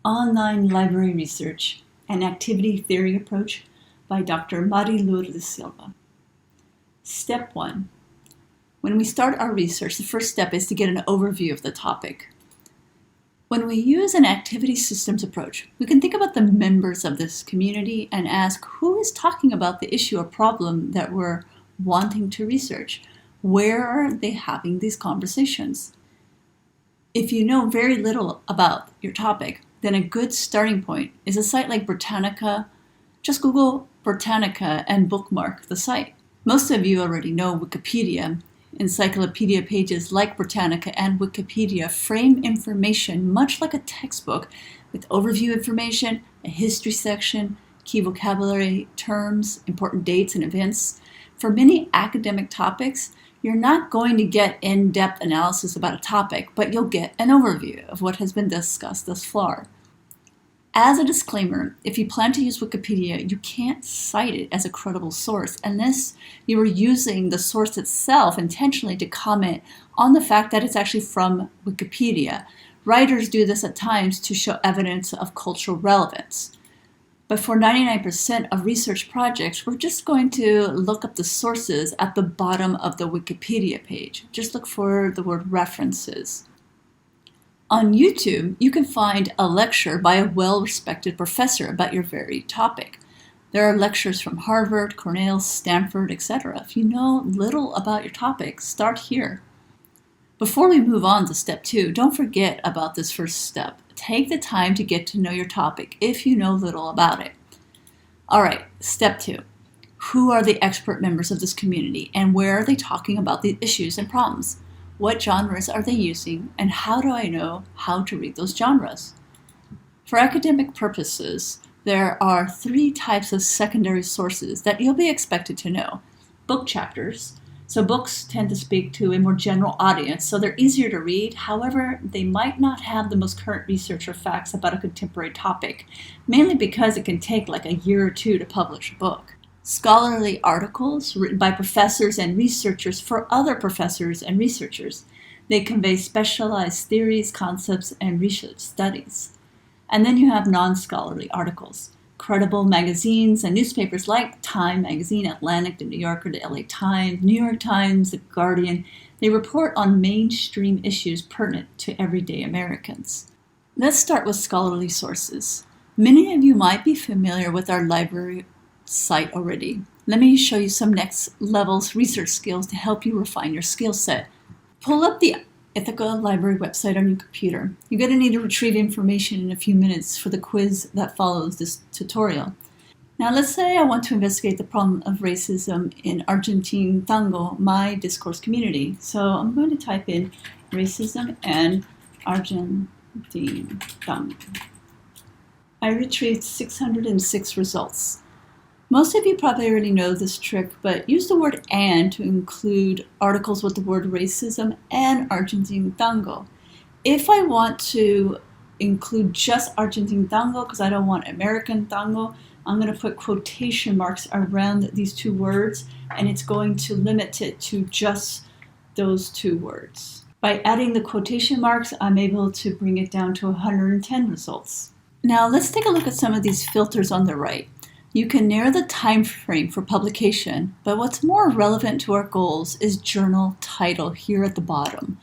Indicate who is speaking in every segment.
Speaker 1: Online Library Research, an Activity Theory Approach by Dr. Mari Lourdes Silva. Step 1. When we start our research, the first step is to get an overview of the topic. When we use an activity systems approach, we can think about the members of this community and ask who is talking about the issue or problem that we're wanting to research. Where are they having these conversations? If you know very little about your topic, then a good starting point is a site like Britannica. Just Google Britannica and bookmark the site. Most of you already know Wikipedia. Encyclopedia pages like Britannica and Wikipedia frame information much like a textbook, with overview information, a history section, key vocabulary, terms, important dates and events. For many academic topics, you're not going to get in-depth analysis about a topic, but you'll get an overview of what has been discussed thus far. As a disclaimer, if you plan to use Wikipedia, you can't cite it as a credible source unless you are using the source itself intentionally to comment on the fact that it's actually from Wikipedia. Writers do this at times to show evidence of cultural relevance. But for 99% of research projects, we're just going to look up the sources at the bottom of the Wikipedia page. Just look for the word references. On YouTube, you can find a lecture by a well-respected professor about your very topic. There are lectures from Harvard, Cornell, Stanford, etc. If you know little about your topic, start here. Before we move on to step 2, don't forget about this first step. Take the time to get to know your topic if you know little about it. All right, step 2. Who are the expert members of this community and where are they talking about the issues and problems? What genres are they using and how do I know how to read those genres? For academic purposes, there are 3 types of secondary sources that you'll be expected to know. Book chapters. So books tend to speak to a more general audience, so they're easier to read. However, they might not have the most current research or facts about a contemporary topic, mainly because it can take like a year or 2 to publish a book. Scholarly articles written by professors and researchers for other professors and researchers. They convey specialized theories, concepts, and research studies. And then you have non-scholarly articles. Credible magazines and newspapers like Time Magazine, Atlantic, The New Yorker, the LA Times, New York Times, The Guardian, they report on mainstream issues pertinent to everyday Americans. Let's start with scholarly sources. Many of you might be familiar with our library site already. Let me show you some next level research skills to help you refine your skill set. Pull up the Ithaca Library website on your computer. You're going to need to retrieve information in a few minutes for the quiz that follows this tutorial. Now let's say I want to investigate the problem of racism in Argentine tango, my discourse community. So I'm going to type in racism and Argentine tango. I retrieved 606 results. Most of you probably already know this trick, but use the word "and" to include articles with the word racism and Argentine tango. If I want to include just Argentine tango, because I don't want American tango, I'm going to put quotation marks around these 2 words, and it's going to limit it to just those 2 words. By adding the quotation marks, I'm able to bring it down to 110 results. Now let's take a look at some of these filters on the right. You can narrow the time frame for publication, but what's more relevant to our goals is journal title here at the bottom.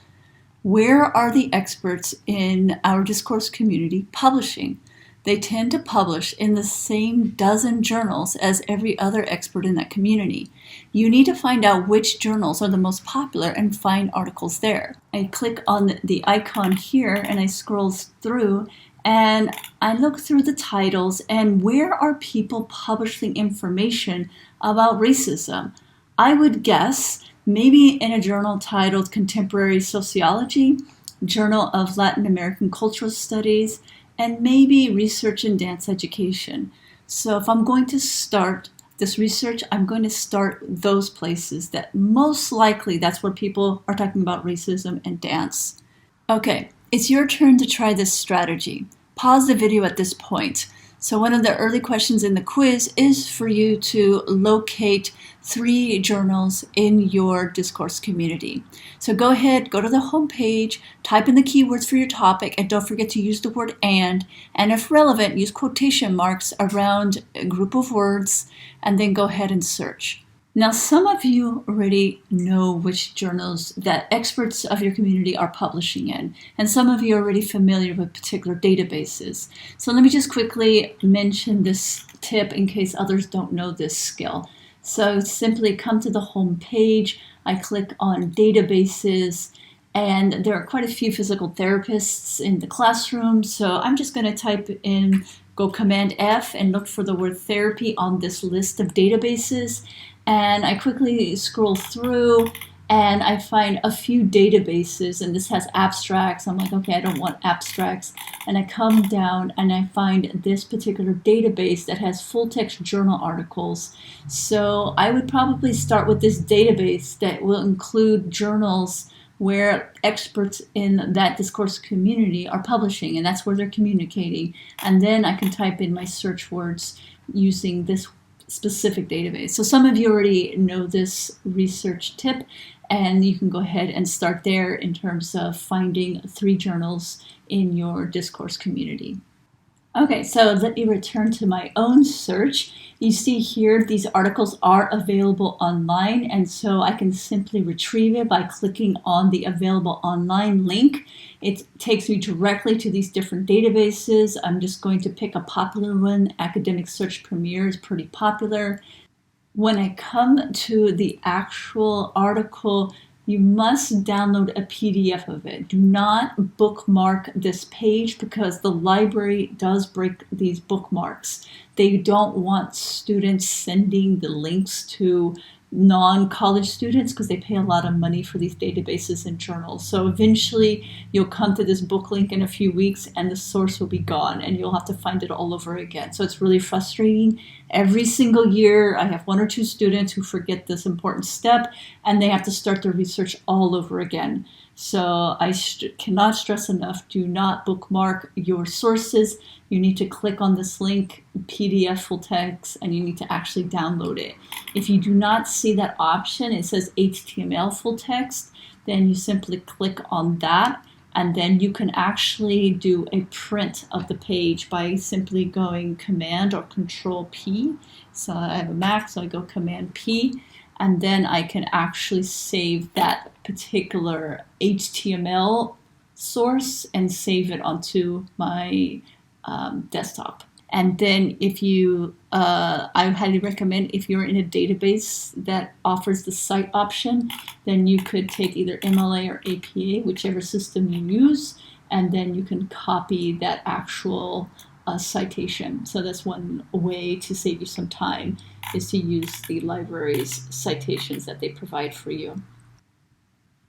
Speaker 1: Where are the experts in our discourse community publishing? They tend to publish in the same dozen journals as every other expert in that community. You need to find out which journals are the most popular and find articles there. I click on the icon here and I scroll through and I look through the titles and where are people publishing information about racism? I would guess maybe in a journal titled Contemporary Sociology, Journal of Latin American Cultural Studies, and maybe Research in Dance Education. So if I'm going to start this research, I'm going to start those places that most likely that's where people are talking about racism and dance. Okay, it's your turn to try this strategy. Pause the video at this point. So one of the early questions in the quiz is for you to locate 3 journals in your discourse community. So go ahead, go to the home page, type in the keywords for your topic, and don't forget to use the word and if relevant, use quotation marks around a group of words, and then go ahead and search. Now, some of you already know which journals that experts of your community are publishing in, and some of you are already familiar with particular databases. So let me just quickly mention this tip in case others don't know this skill. So simply come to the home page, I click on databases, and there are quite a few physical therapists in the classroom, so I'm just going to type in, go Command F and look for the word therapy on this list of databases. And I quickly scroll through and I find a few databases, and this has abstracts. I'm like, okay, I don't want abstracts. And I come down and I find this particular database that has full text journal articles. So I would probably start with this database that will include journals where experts in that discourse community are publishing, and that's where they're communicating. And then I can type in my search words using this specific database. So some of you already know this research tip, and you can go ahead and start there in terms of finding 3 journals in your discourse community. Okay, so let me return to my own search. You see here, these articles are available online, and so I can simply retrieve it by clicking on the available online link. It takes me directly to these different databases. I'm just going to pick a popular one. Academic Search Premier is pretty popular. When I come to the actual article, you must download a PDF of it. Do not bookmark this page because the library does break these bookmarks. They don't want students sending the links to non-college students because they pay a lot of money for these databases and journals. So eventually you'll come to this book link in a few weeks and the source will be gone and you'll have to find it all over again. So it's really frustrating. Every single year I have 1 or 2 students who forget this important step and they have to start their research all over again. So I cannot stress enough, do not bookmark your sources. You need to click on this link, PDF full text, and you need to actually download it. If you do not see that option, it says HTML full text, then you simply click on that, and then you can actually do a print of the page by simply going Command or Control P. So I have a Mac, so I go Command P, and then I can actually save that particular HTML source and save it onto my desktop. And then if you, I highly recommend if you're in a database that offers the cite option, then you could take either MLA or APA, whichever system you use, and then you can copy that actual citation. So that's one way to save you some time, is to use the library's citations that they provide for you.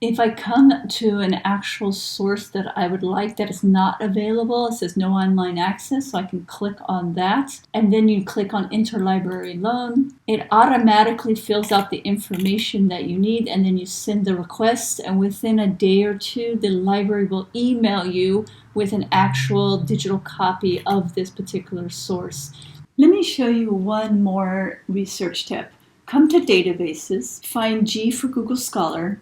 Speaker 1: If I come to an actual source that I would like that is not available, it says no online access, so I can click on that. And then you click on interlibrary loan. It automatically fills out the information that you need, and then you send the request, and within a day or 2, the library will email you with an actual digital copy of this particular source. Let me show you one more research tip. Come to databases, find G for Google Scholar,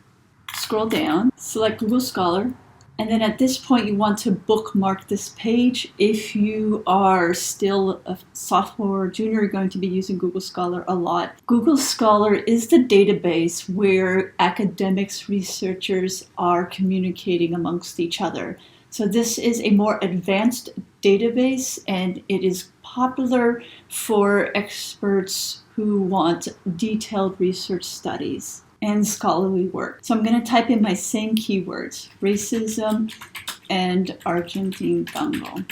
Speaker 1: scroll down, select Google Scholar, and then at this point you want to bookmark this page. If you are still a sophomore or junior, you're going to be using Google Scholar a lot. Google Scholar is the database where academics, researchers are communicating amongst each other. So this is a more advanced database, and it is popular for experts who want detailed research studies and scholarly work. So I'm going to type in my same keywords, racism and Argentine Congo.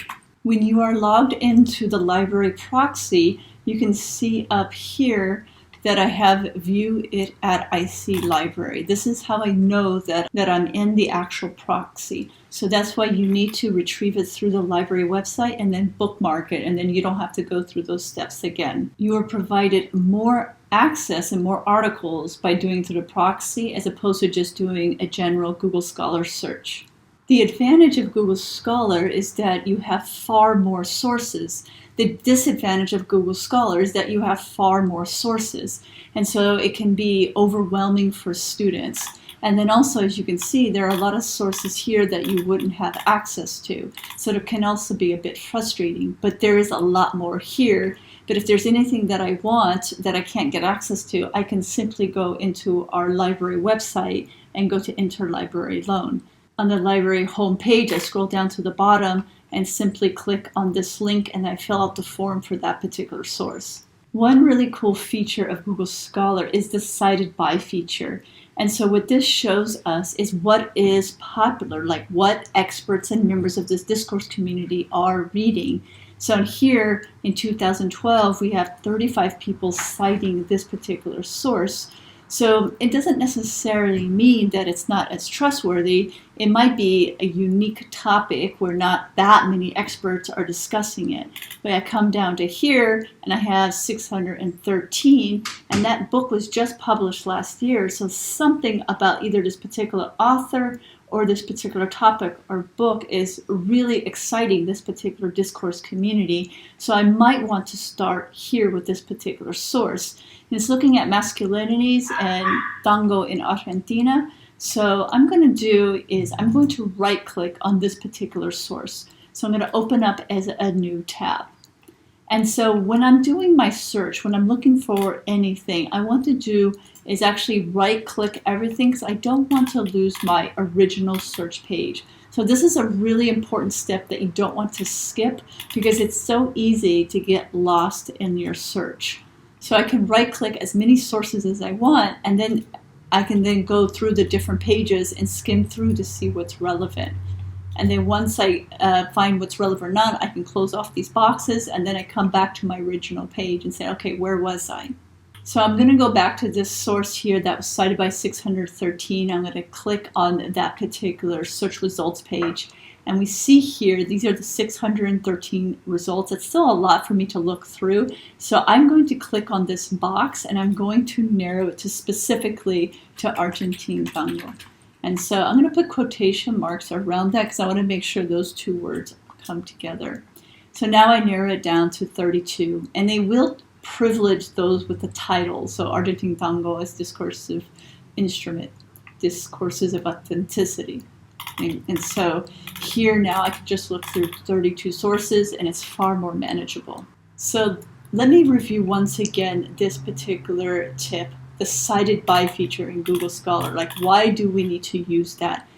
Speaker 1: When you are logged into the library proxy, you can see up here that I have view it at IC library. This is how I know that I'm in the actual proxy. So that's why you need to retrieve it through the library website and then bookmark it, and then you don't have to go through those steps again. You are provided more access and more articles by doing through the proxy as opposed to just doing a general Google Scholar search. The advantage of Google Scholar is that you have far more sources. The disadvantage of Google Scholar is that you have far more sources. And so it can be overwhelming for students. And then also, as you can see, there are a lot of sources here that you wouldn't have access to. So it can also be a bit frustrating, but there is a lot more here. But if there's anything that I want that I can't get access to, I can simply go into our library website and go to Interlibrary Loan. On the library homepage, I scroll down to the bottom and simply click on this link, and I fill out the form for that particular source. One really cool feature of Google Scholar is the cited by feature. And so what this shows us is what is popular, like what experts and members of this discourse community are reading. So here in 2012, we have 35 people citing this particular source. So it doesn't necessarily mean that it's not as trustworthy. It might be a unique topic where not that many experts are discussing it. But I come down to here and I have 613, and that book was just published last year. So something about either this particular author or this particular topic or book is really exciting this particular discourse community. So I might want to start here with this particular source. And it's looking at masculinities and tango in Argentina. So I'm going to right click on this particular source. So I'm going to open up as a new tab. And so when I'm doing my search, when I'm looking for anything, I want to do is actually right click everything because I don't want to lose my original search page. So this is a really important step that you don't want to skip because it's so easy to get lost in your search. So I can right click as many sources as I want, and then I can then go through the different pages and skim through to see what's relevant. And then once I find what's relevant or not, I can close off these boxes, and then I come back to my original page and say, okay, where was I? So I'm going to go back to this source here that was cited by 613. I'm going to click on that particular search results page. And we see here, these are the 613 results. It's still a lot for me to look through. So I'm going to click on this box, and I'm going to narrow it to specifically to Argentine tango. And so I'm going to put quotation marks around that because I want to make sure those two words come together. So now I narrow it down to 32, and they will privilege those with the title. So Argentine tango is discursive instrument, discourses of authenticity. And so here now I can just look through 32 sources, and it's far more manageable. So let me review once again this particular tip, the cited by feature in Google Scholar. Like, why do we need to use that?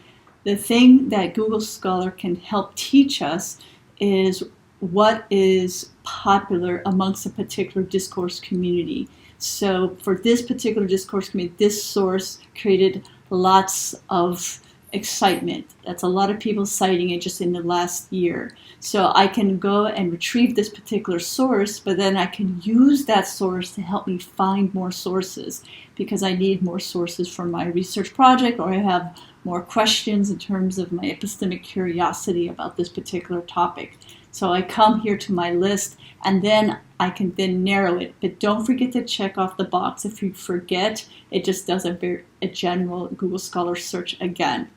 Speaker 1: The thing that Google Scholar can help teach us is what is popular amongst a particular discourse community. So for this particular discourse community, this source created lots of excitement. That's a lot of people citing it just in the last year. So I can go and retrieve this particular source, but then I can use that source to help me find more sources because I need more sources for my research project, or I have more questions in terms of my epistemic curiosity about this particular topic. So I come here to my list, and then I can then narrow it. But don't forget to check off the box. If you forget, it just does a general Google Scholar search again.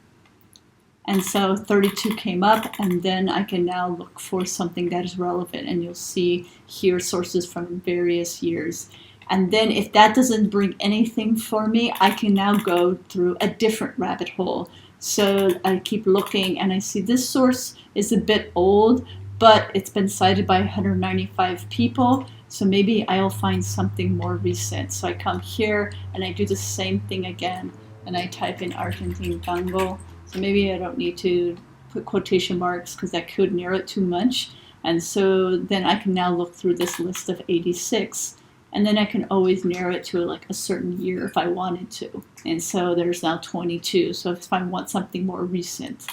Speaker 1: And so 32 came up, and then I can now look for something that is relevant. And you'll see here sources from various years. And then if that doesn't bring anything for me, I can now go through a different rabbit hole. So I keep looking, and I see this source is a bit old, but it's been cited by 195 people. So maybe I'll find something more recent. So I come here, and I do the same thing again. And I type in Argentine tango. So maybe I don't need to put quotation marks because that could narrow it too much. And so then I can now look through this list of 86. And then I can always narrow it to like a certain year if I wanted to. And so there's now 22. So if I want something more recent.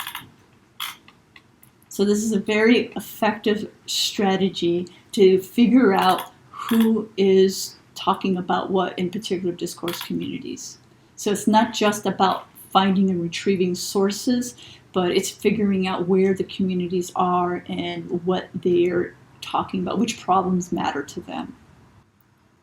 Speaker 1: So this is a very effective strategy to figure out who is talking about what in particular discourse communities. So it's not just about finding and retrieving sources, but it's figuring out where the communities are and what they're talking about, which problems matter to them.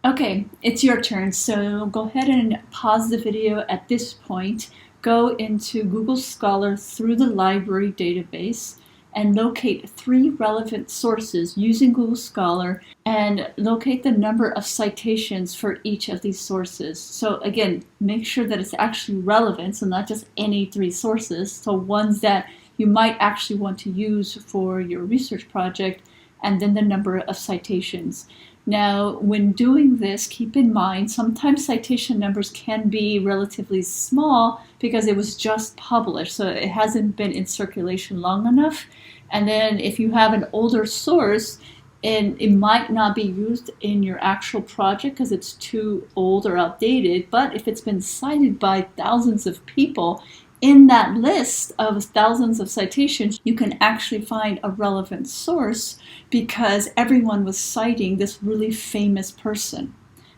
Speaker 1: Okay, it's your turn. So go ahead and pause the video at this point. go into Google Scholar through the library database and locate 3 relevant sources using Google Scholar and locate the number of citations for each of these sources. So again, make sure that it's actually relevant, so not just any 3 sources, so ones that you might actually want to use for your research project, and then the number of citations. Now, when doing this, keep in mind, sometimes citation numbers can be relatively small because it was just published, so it hasn't been in circulation long enough. And then if you have an older source, and it might not be used in your actual project because it's too old or outdated, but if it's been cited by thousands of people, in that list of thousands of citations, you can actually find a relevant source because everyone was citing this really famous person.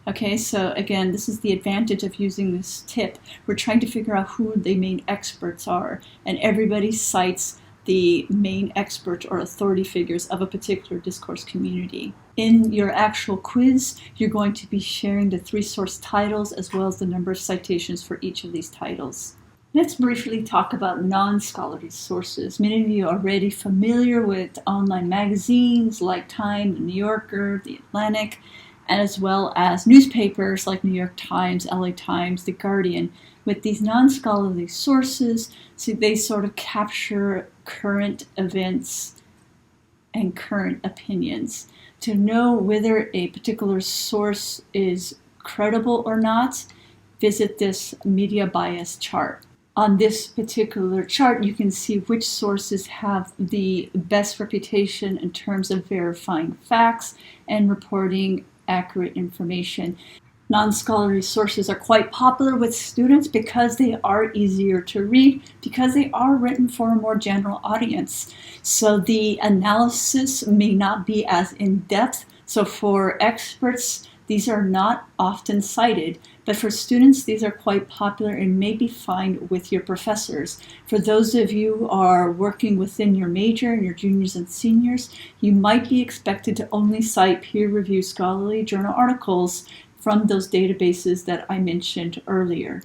Speaker 1: Okay, so again, this is the advantage of using this tip. We're trying to figure out who the main experts are, and everybody cites the main expert or authority figures of a particular discourse community. In your actual quiz, you're going to be sharing the 3 source titles as well as the number of citations for each of these titles. Let's briefly talk about non-scholarly sources. Many of you are already familiar with online magazines like Time, The New Yorker, The Atlantic, and as well as newspapers like New York Times, LA Times, The Guardian. With these non-scholarly sources, so they sort of capture current events and current opinions. To know whether a particular source is credible or not, visit this media bias chart. On this particular chart, you can see which sources have the best reputation in terms of verifying facts and reporting accurate information. Non-scholarly sources are quite popular with students because they are easier to read, because they are written for a more general audience. So the analysis may not be as in-depth. So for experts, these are not often cited, but for students, these are quite popular and may be fine with your professors. For those of you who are working within your major and your juniors and seniors, you might be expected to only cite peer-reviewed scholarly journal articles from those databases that I mentioned earlier.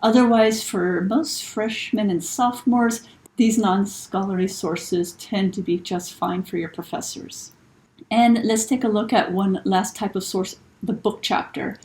Speaker 1: Otherwise, for most freshmen and sophomores, these non-scholarly sources tend to be just fine for your professors. And let's take a look at one last type of source, the book chapter.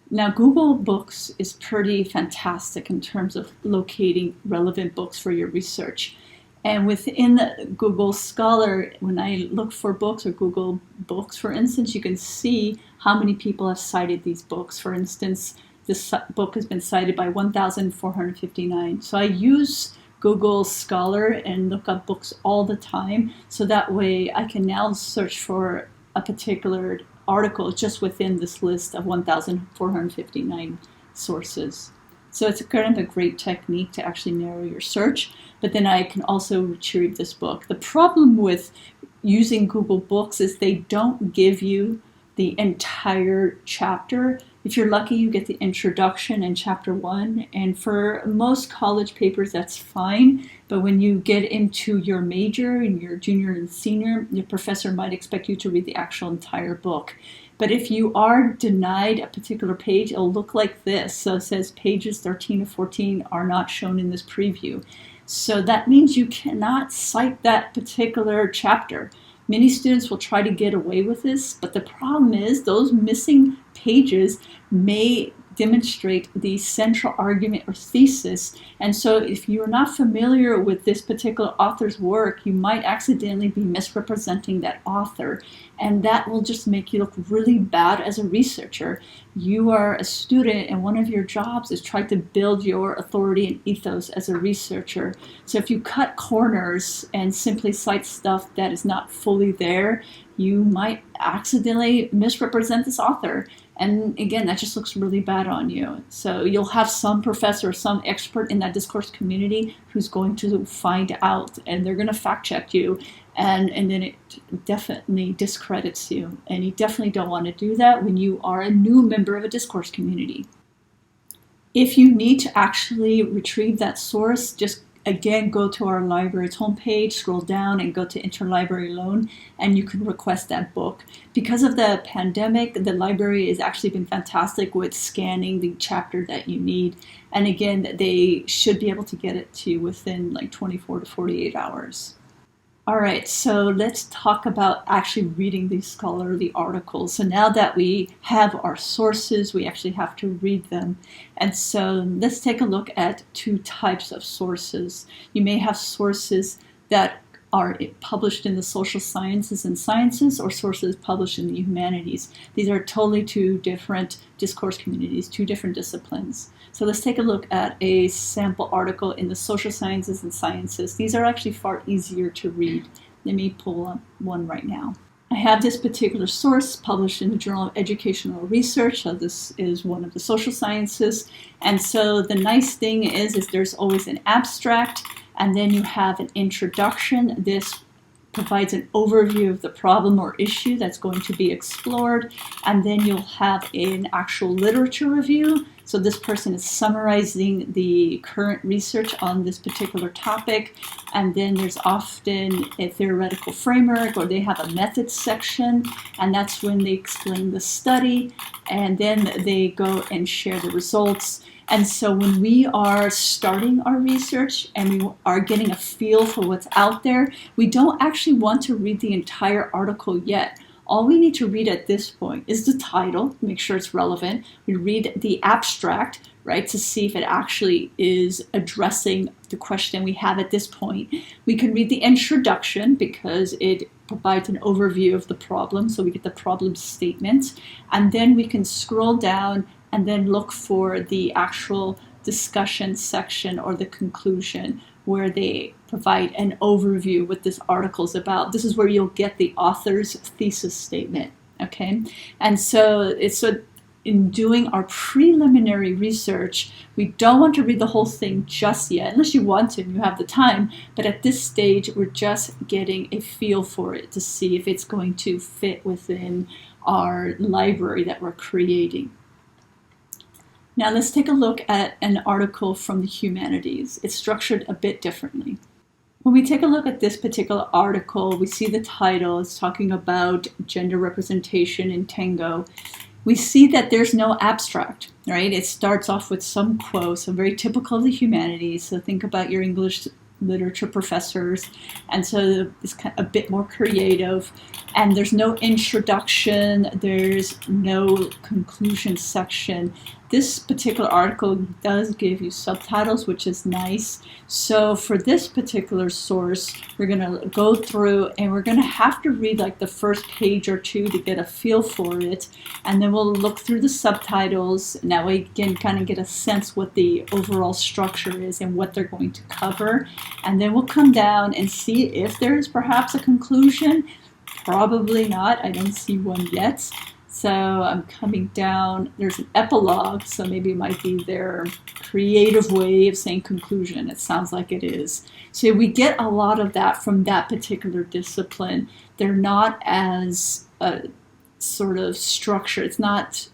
Speaker 1: Now, Google Books is pretty fantastic in terms of locating relevant books for your research. And within Google Scholar, when I look for books or Google Books, for instance, you can see how many people have cited these books. For instance, this book has been cited by 1,459. So I use Google Scholar and look up books all the time. So that way I can now search for a particular article just within this list of 1,459 sources. So it's kind of a great technique to actually narrow your search, but then I can also retrieve this book. The problem with using Google Books is they don't give you the entire chapter. If you're lucky, you get the introduction and chapter 1, and for most college papers, that's fine. But when you get into your major and your junior and senior, your professor might expect you to read the actual entire book. But if you are denied a particular page, it'll look like this. So it says pages 13 to 14 are not shown in this preview. So that means you cannot cite that particular chapter. Many students will try to get away with this, but the problem is those missing pages may demonstrate the central argument or thesis. And so if you're not familiar with this particular author's work, you might accidentally be misrepresenting that author. And that will just make you look really bad as a researcher. You are a student and one of your jobs is try to build your authority and ethos as a researcher. So if you cut corners and simply cite stuff that is not fully there, you might accidentally misrepresent this author. And again, that just looks really bad on you. So you'll have some professor, some expert in that discourse community who's going to find out and they're going to fact check you. And then it definitely discredits you. And you definitely don't want to do that when you are a new member of a discourse community. If you need to actually retrieve that source, just again, go to our library's homepage, scroll down and go to Interlibrary Loan, and you can request that book. Because of the pandemic, the library has actually been fantastic with scanning the chapter that you need. And again, they should be able to get it to you within like 24 to 48 hours. All right, so let's talk about actually reading these scholarly articles. So now that we have our sources, we actually have to read them. And so let's take a look at two types of sources. You may have sources that are published in the social sciences and sciences, or sources published in the humanities. These are totally two different discourse communities, two different disciplines. So let's take a look at a sample article in the social sciences and sciences. These are actually far easier to read. Let me pull up one right now. I have this particular source published in the Journal of Educational Research. So this is one of the social sciences. And so the nice thing is there's always an abstract, and then you have an introduction. This provides an overview of the problem or issue that's going to be explored, and then you'll have an actual literature review. So this person is summarizing the current research on this particular topic, and then there's often a theoretical framework, or they have a methods section, and that's when they explain the study, and then they go and share the results. And so when we are starting our research and we are getting a feel for what's out there, we don't actually want to read the entire article yet. All we need to read at this point is the title, make sure it's relevant. We read the abstract, right, to see if it actually is addressing the question we have at this point. We can read the introduction because it provides an overview of the problem, so we get the problem statement. And then we can scroll down and then look for the actual discussion section or the conclusion, where they provide an overview what this article is about. This is where you'll get the author's thesis statement, okay? And so in doing our preliminary research, we don't want to read the whole thing just yet, unless you want to and you have the time. But at this stage, we're just getting a feel for it to see if it's going to fit within our library that we're creating. Now let's take a look at an article from the humanities. It's structured a bit differently. When we take a look at this particular article, we see the title. It's talking about gender representation in tango. We see that there's no abstract, right? It starts off with some quotes, so very typical of the humanities. So think about your English literature professors, and so it's kind of a bit more creative. And there's no introduction, there's no conclusion section. This particular article does give you subtitles, which is nice. So for this particular source, we're going to go through and we're going to have to read like the first page or two to get a feel for it. And then we'll look through the subtitles, and that way we can kind of get a sense what the overall structure is and what they're going to cover. And then we'll come down and see if there's perhaps a conclusion. Probably not. I don't see one yet. So I'm coming down. There's an epilogue, so maybe it might be their creative way of saying conclusion. It sounds like it is. So we get a lot of that from that particular discipline. They're not as sort of structured. It's not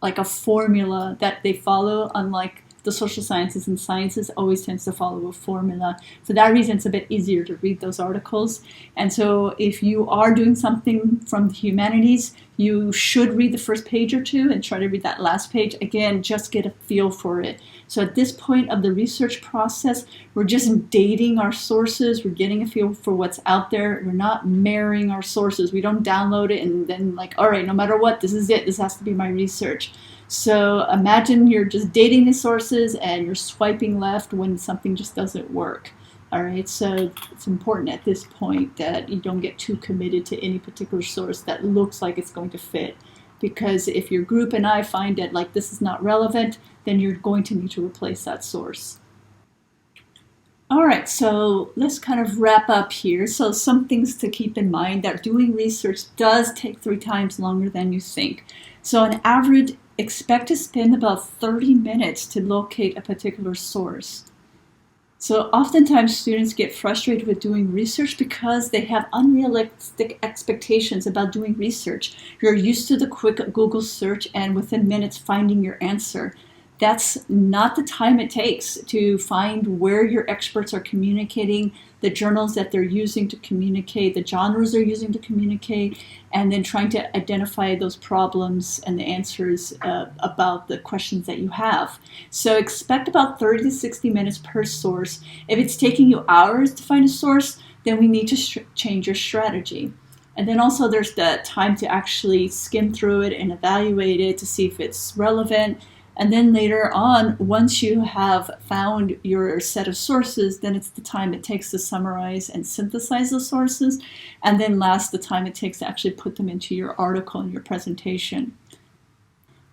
Speaker 1: like a formula that they follow, unlike the social sciences and sciences always tends to follow a formula. For that reason, it's a bit easier to read those articles. And so if you are doing something from the humanities, you should read the first page or two and try to read that last page. Again, just get a feel for it. So at this point of the research process, we're just dating our sources. We're getting a feel for what's out there. We're not marrying our sources. We don't download it and then like, all right, no matter what, this is it. This has to be my research. So imagine you're just dating the sources and you're swiping left when something just doesn't work. All right, so it's important at this point that you don't get too committed to any particular source that looks like it's going to fit. Because if your group and I find that like this is not relevant, then you're going to need to replace that source. All right, so let's kind of wrap up here. So some things to keep in mind, that doing research does take 3 times longer than you think. So on average, expect to spend about 30 minutes to locate a particular source. So oftentimes students get frustrated with doing research because they have unrealistic expectations about doing research. You're used to the quick Google search and within minutes finding your answer. that's not the time it takes to find where your experts are communicating, the journals that they're using to communicate, the genres they're using to communicate, and then trying to identify those problems and the answers about the questions that you have. So expect about 30 to 60 minutes per source. If it's taking you hours to find a source, then we need to change your strategy. And then also there's the time to actually skim through it and evaluate it to see if it's relevant. And then later on, once you have found your set of sources, then it's the time it takes to summarize and synthesize the sources. And then last, the time it takes to actually put them into your article and your presentation.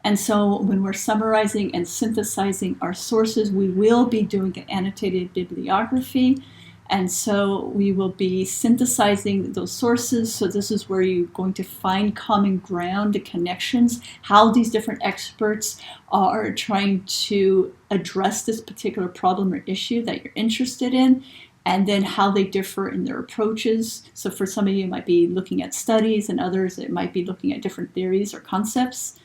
Speaker 1: And so when we're summarizing and synthesizing our sources, we will be doing an annotated bibliography. And so we will be synthesizing those sources. So this is where you're going to find common ground, the connections, how these different experts are trying to address this particular problem or issue that you're interested in, and then how they differ in their approaches. So for some of you, it might be looking at studies, and others, it might be looking at different theories or concepts.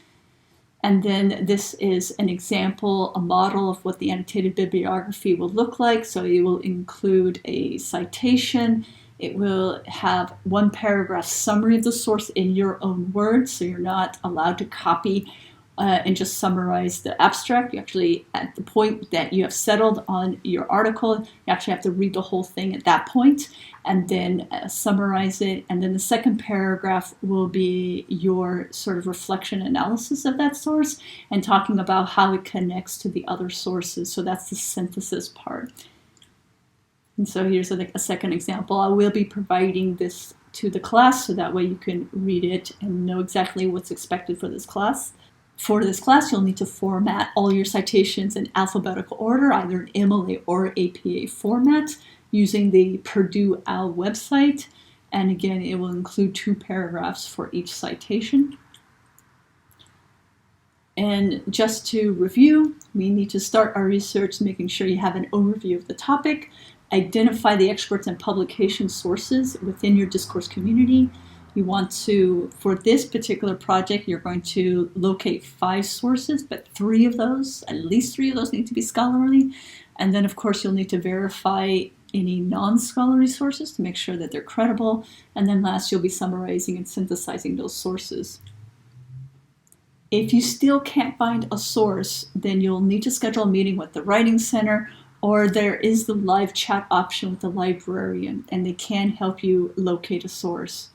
Speaker 1: And then this is an example, a model of what the annotated bibliography will look like. So it will include a citation. It will have one paragraph summary of the source in your own words. So you're not allowed to copy and just summarize the abstract. You actually, at the point that you have settled on your article, you actually have to read the whole thing at that point and then summarize it. And then the second paragraph will be your sort of reflection analysis of that source and talking about how it connects to the other sources. So that's the synthesis part. And so here's a second example. I will be providing this to the class so that way you can read it and know exactly what's expected for this class. For this class, you'll need to format all your citations in alphabetical order, either an MLA or APA format, using the Purdue OWL website. And again, it will include 2 paragraphs for each citation. And just to review, we need to start our research making sure you have an overview of the topic, identify the experts and publication sources within your discourse community. You want to, for this particular project, you're going to locate 5 sources, but 3 of those, at least 3 of those need to be scholarly. And then of course you'll need to verify any non-scholarly sources to make sure that they're credible. And then last, you'll be summarizing and synthesizing those sources. If you still can't find a source, then you'll need to schedule a meeting with the Writing Center, or there is the live chat option with the librarian, and they can help you locate a source.